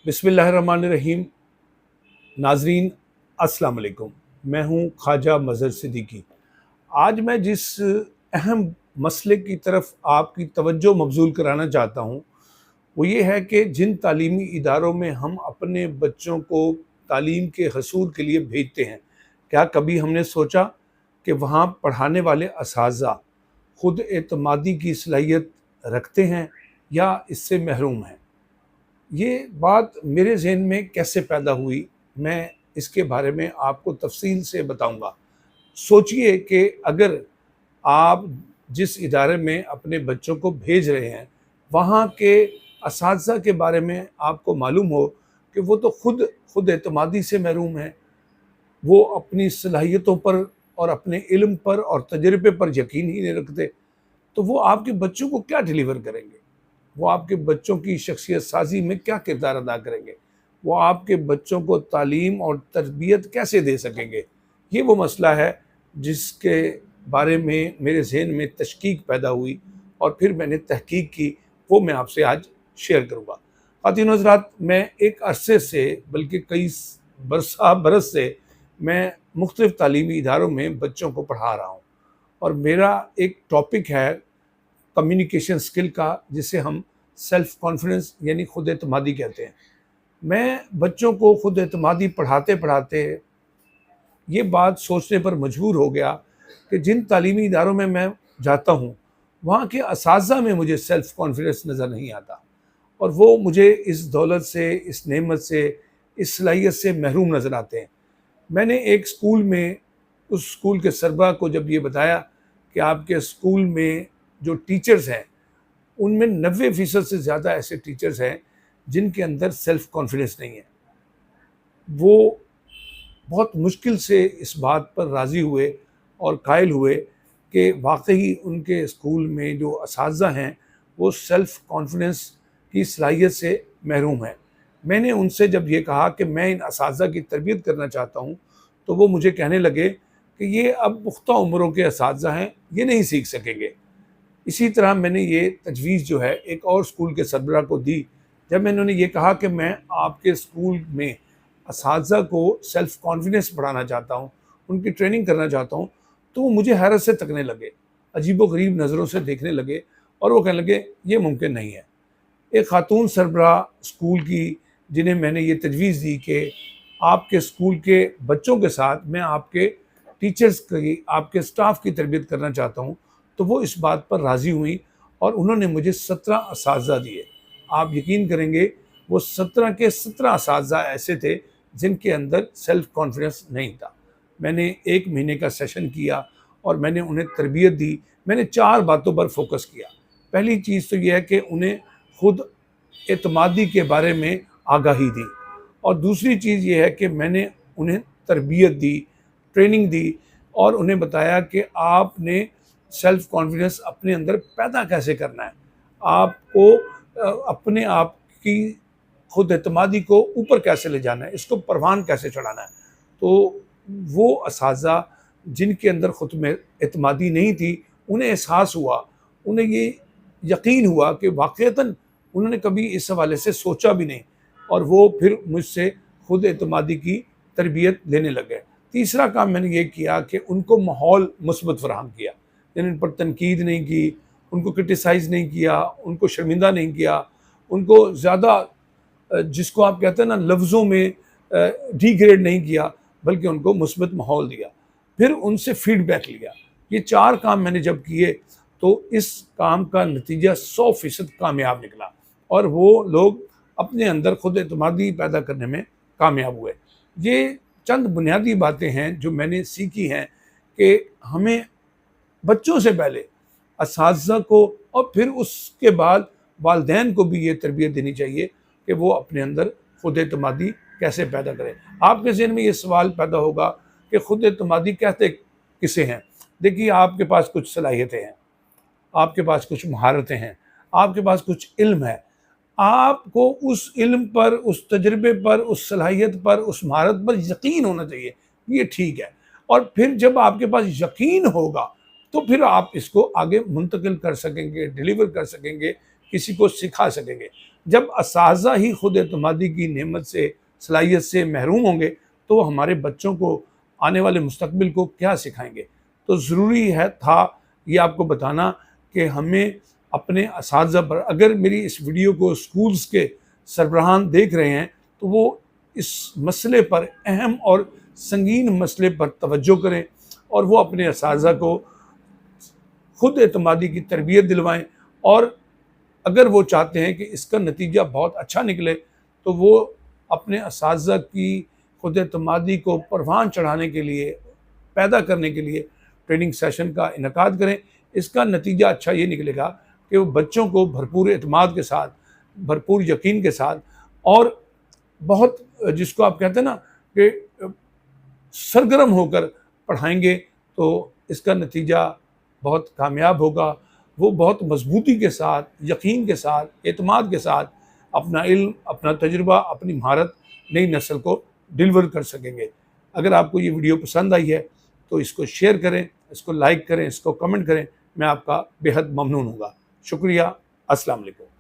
बिस्मिल्लाहिर्रहमानिर्रहीम। नाजरीन अस्सलाम वालेकुम। मैं हूँ ख्वाजा मज़हर सिद्दीकी। आज मैं जिस अहम मसले की तरफ आपकी तवज्जो मबज़ूल कराना चाहता हूँ वो ये है कि जिन तालीमी इदारों में हम अपने बच्चों को तालीम के हसूल के लिए भेजते हैं, क्या कभी हमने सोचा कि वहाँ पढ़ाने वाले असातिज़ा ख़ुद एतमादी की सलाहियत रखते हैं या इससे महरूम हैं? ये बात मेरे ज़हन में कैसे पैदा हुई, मैं इसके बारे में आपको तफ़सील से बताऊँगा। सोचिए कि अगर आप जिस इदारे में अपने बच्चों को भेज रहे हैं, वहाँ के असातिज़ा के बारे में आपको मालूम हो कि वो तो खुद एतमादी से महरूम हैं, वो अपनी सलाहियतों पर और अपने इल्म पर और तजुर्बे पर यकीन ही नहीं रखते, तो वो आपके बच्चों को क्या डिलीवर करेंगे? वो आपके बच्चों की शख्सियत साजी में क्या किरदार अदा करेंगे? वो आपके बच्चों को तालीम और तरबियत कैसे दे सकेंगे? ये वो मसला है जिसके बारे में मेरे ज़हन में तशकीक पैदा हुई और फिर मैंने तहकीक की, वो मैं आपसे आज शेयर करूँगा। ख़वातीन हज़रात, मैं एक अरसे से बल्कि कई बरस से मैं मुख्तलिफ़ तालीमी इदारों में बच्चों को पढ़ा रहा हूँ और मेरा एक टॉपिक है कम्युनिकेशन स्किल का, जिसे हम सेल्फ़ कॉन्फिडेंस यानी ख़ुद एतमादी कहते हैं। मैं बच्चों को ख़ुद एतमादी पढ़ाते पढ़ाते ये बात सोचने पर मजबूर हो गया कि जिन तालीमी इदारों में मैं जाता हूँ, वहाँ के असातिज़ा में मुझे सेल्फ़ कॉन्फिडेंस नज़र नहीं आता और वो मुझे इस दौलत से, इस नेमत से, इस सलाहियत से महरूम नज़र आते हैं। मैंने एक स्कूल में उस स्कूल के सरबराह को जब ये बताया कि आपके स्कूल में जो टीचर्स हैं, उनमें 90% से ज़्यादा ऐसे टीचर्स हैं जिनके अंदर सेल्फ़ कॉन्फिडेंस नहीं है। वो बहुत मुश्किल से इस बात पर राज़ी हुए और कायल हुए कि वाक़ई उनके स्कूल में जो असातिज़ा हैं वो सेल्फ़ कॉन्फिडेंस की सलाहियत से महरूम हैं। मैंने उनसे जब ये कहा कि मैं इन असातिज़ा की तरबियत करना चाहता हूँ, तो वो मुझे कहने लगे कि ये अब पुख्ता उम्रों के असातिज़ा हैं, ये नहीं सीख सकेंगे। इसी तरह मैंने ये तजवीज़ जो है एक और स्कूल के सरबराह को दी। जब मैंने उन्हें ये कहा कि मैं आपके स्कूल में असातिज़ा को सेल्फ़ कॉन्फिडेंस बढ़ाना चाहता हूँ, उनकी ट्रेनिंग करना चाहता हूँ, तो वो मुझे हैरत से तकने लगे, अजीबो-गरीब नज़रों से देखने लगे और वो कहने लगे ये मुमकिन नहीं है। एक खातून सरबराह स्कूल की, जिन्हें मैंने ये तजवीज़ दी कि आपके स्कूल के बच्चों के साथ मैं आपके टीचर्स की, आपके स्टाफ की तरबियत करना चाहता हूँ, तो वो इस बात पर राज़ी हुई और उन्होंने मुझे 17 असातिज़ा दिए। आप यकीन करेंगे, वो 17 के 17 असातिज़ा ऐसे थे जिनके अंदर सेल्फ़ कॉन्फिडेंस नहीं था। मैंने 1 महीने का सेशन किया और मैंने उन्हें तरबियत दी। मैंने 4 बातों पर फोकस किया। पहली चीज़ तो ये है कि उन्हें खुद एतमादी के बारे में आगाही दी और दूसरी चीज़ ये है कि मैंने उन्हें तरबियत दी, ट्रेनिंग दी और उन्हें बताया कि आपने सेल्फ़ कॉन्फिडेंस अपने अंदर पैदा कैसे करना है। आपको अपने आप की खुद एतमादी को ऊपर कैसे ले जाना है, इसको परवान कैसे चढ़ाना है। तो वो असातिज़ा जिनके अंदर खुद में एतमादी नहीं थी, उन्हें एहसास हुआ, उन्हें ये यकीन हुआ कि वाक़ईतन उन्होंने कभी इस हवाले से सोचा भी नहीं और वो फिर मुझसे खुद एतमादी की तरबियत लेने लग गए। तीसरा काम मैंने ये किया कि उनको माहौल मुस्बत फ़राहम किया, यानी उन पर तनकीद नहीं की, उनको क्रिटिसाइज़ नहीं किया, उनको शर्मिंदा नहीं किया, उनको ज़्यादा जिसको आप कहते हैं ना लफ्ज़ों में डिग्रेड नहीं किया, बल्कि उनको मुस्बत माहौल दिया। फिर उनसे फ़ीडबैक लिया। ये 4 काम मैंने जब किए तो इस काम का नतीजा 100% कामयाब निकला और वो लोग अपने अंदर खुद एतमादी पैदा करने में कामयाब हुए। ये चंद बुनियादी बातें हैं जो मैंने सीखी हैं कि हमें बच्चों से पहले असातिज़ा को और फिर उसके बाद वालिदैन को भी ये तरबियत देनी चाहिए कि वो अपने अंदर खुद एतमादी कैसे पैदा करें। आपके ज़हन में ये सवाल पैदा होगा कि खुद एतमादी कहते किसे हैं? देखिए, आपके पास कुछ सलाहियतें हैं, आपके पास कुछ महारतें हैं, आपके पास कुछ इल्म है। आपको उस इल्म पर, उस तजुर्बे पर, उस सलाहियत पर, उस महारत पर यकीन होना चाहिए, ये ठीक है। और फिर जब आपके पास यकीन होगा तो फिर आप इसको आगे मुंतकिल कर सकेंगे, डिलीवर कर सकेंगे, किसी को सिखा सकेंगे। जब असातिज़ा ही खुद एतमादी की नेमत से, सलाहियत से महरूम होंगे तो हमारे बच्चों को आने वाले मुस्तकबिल को क्या सिखाएंगे। तो ज़रूरी है था ये आपको बताना कि हमें अपने असातिज़ा पर, अगर मेरी इस वीडियो को स्कूल्स के सरबराहान देख रहे हैं तो वो इस मसले पर, अहम और संगीन मसले पर तवज्जो करें और वो अपने असातिज़ा को खुद एतमादी की तरबियत दिलवाएं। और अगर वो चाहते हैं कि इसका नतीजा बहुत अच्छा निकले तो वो अपने असातिज़ा की खुद एतमादी को परवान चढ़ाने के लिए, पैदा करने के लिए ट्रेनिंग सेशन का इनेकाद करें। इसका नतीजा अच्छा ये निकलेगा कि वो बच्चों को भरपूर एतमाद के साथ, भरपूर यकीन के साथ और बहुत, जिसको आप कहते हैं ना कि सरगर्म होकर पढ़ाएंगे तो इसका नतीजा बहुत कामयाब होगा। वो बहुत मजबूती के साथ, यकीन के साथ, एतमाद के साथ अपना इल्म, अपना तजुर्बा, अपनी महारत नई नस्ल को डिलीवर कर सकेंगे। अगर आपको ये वीडियो पसंद आई है तो इसको शेयर करें, इसको लाइक करें, इसको कमेंट करें। मैं आपका बेहद ममनून होगा। शुक्रिया। अस्सलाम वालेकुम।